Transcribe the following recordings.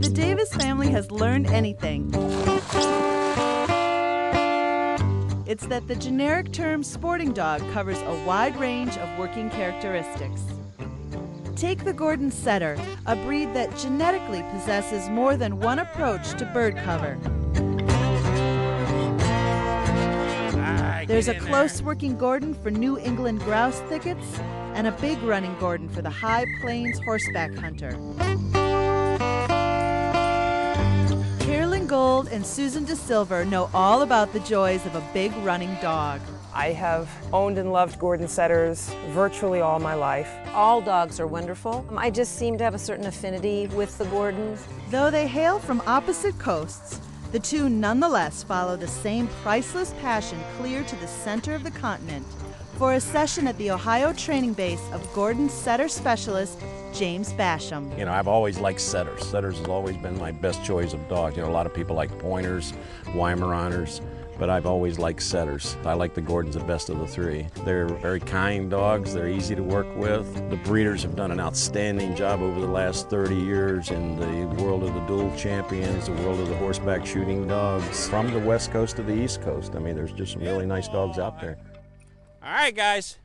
the Davis family has learned anything, it's that the generic term sporting dog covers a wide range of working characteristics. Take the Gordon Setter, a breed that genetically possesses more than one approach to bird cover. There's a close working Gordon for New England grouse thickets and a big running Gordon for the high plains horseback hunter. Carolyn Gold and Susan DeSilver know all about the joys of a big running dog. I have owned and loved Gordon Setters virtually all my life. All dogs are wonderful. I just seem to have a certain affinity with the Gordons. Though they hail from opposite coasts, the two nonetheless follow the same priceless passion clear to the center of the continent for a session at the Ohio training base of Gordon Setter specialist James Basham. You know, I've always liked setters. Setters has always been my best choice of dogs. You know, a lot of people like pointers, Weimaraners, but I've always liked setters. I like the Gordons the best of the three. They're very kind dogs. They're easy to work with. The breeders have done an outstanding job over the last 30 years in the world of the dual champions, the world of the horseback shooting dogs, from the West Coast to the East Coast. I mean, there's just some really nice dogs out there. All right, guys.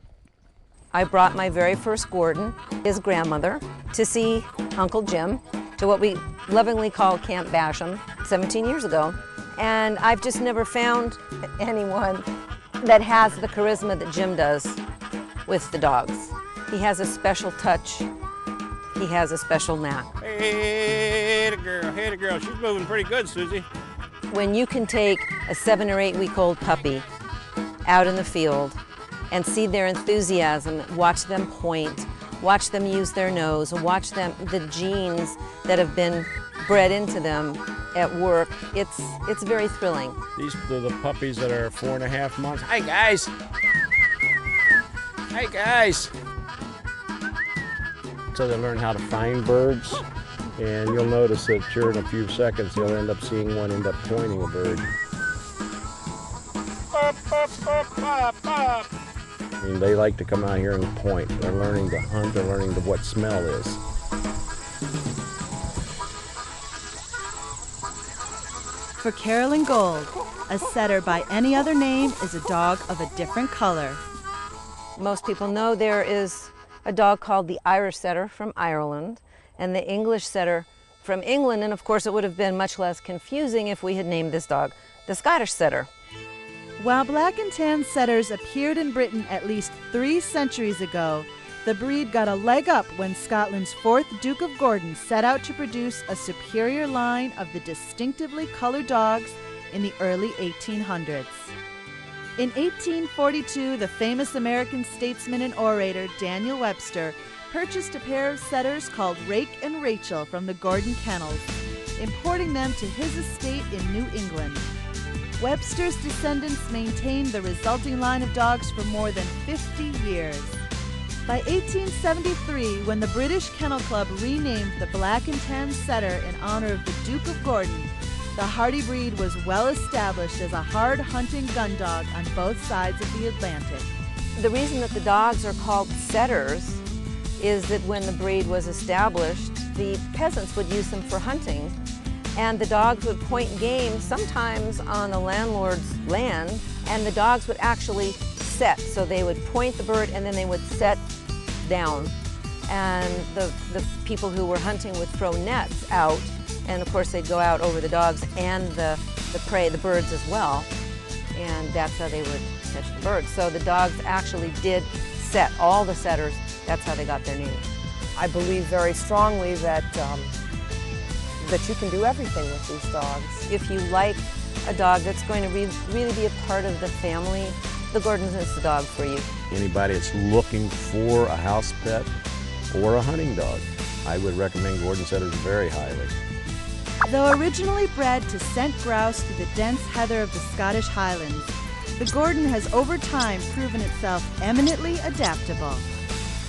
I brought my very first Gordon, his grandmother, to see Uncle Jim, to what we lovingly call Camp Basham, 17 years ago. And I've just never found anyone that has the charisma that Jim does with the dogs. He has a special touch. He has a special knack. Hey, the girl. She's moving pretty good, Susie. When you can take a 7 or 8 week old puppy out in the field and see their enthusiasm, watch them point, watch them use their nose, watch them, the genes that have been bred into them at work, it's very thrilling. These are the puppies that are 4.5 months. Hi, guys. Hi, guys. So they learn how to find birds, and you'll notice that sure in a few seconds you'll end up seeing one end up pointing a bird. Pop, pop, pop, pop, pop. I mean, they like to come out here and point. They're learning to hunt, they're learning what smell is. For Carolyn Gold, a setter by any other name is a dog of a different color. Most people know there is a dog called the Irish Setter from Ireland and the English Setter from England, and of course it would have been much less confusing if we had named this dog the Scottish Setter. While black and tan setters appeared in Britain at least 3 centuries ago, the breed got a leg up when Scotland's 4th Duke of Gordon set out to produce a superior line of the distinctively colored dogs in the early 1800s. In 1842, the famous American statesman and orator Daniel Webster purchased a pair of setters called Rake and Rachel from the Gordon Kennels, importing them to his estate in New England. Webster's descendants maintained the resulting line of dogs for more than 50 years. By 1873, when the British Kennel Club renamed the Black and Tan Setter in honor of the Duke of Gordon, the hardy breed was well established as a hard-hunting gun dog on both sides of the Atlantic. The reason that the dogs are called setters is that when the breed was established, the peasants would use them for hunting, and the dogs would point game sometimes on the landlord's land, and the dogs would actually set. So they would point the bird and then they would set down. And the people who were hunting would throw nets out, and of course they'd go out over the dogs and the prey, the birds as well. And that's how they would catch the birds. So the dogs actually did set, all the setters, that's how they got their name. I believe very strongly that you can do everything with these dogs. If you like a dog that's going to really be a part of the family, the Gordon is the dog for you. Anybody that's looking for a house pet or a hunting dog, I would recommend Gordon Setters very highly. Though originally bred to scent grouse through the dense heather of the Scottish Highlands, the Gordon has over time proven itself eminently adaptable.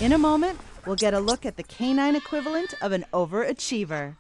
In a moment, we'll get a look at the canine equivalent of an overachiever.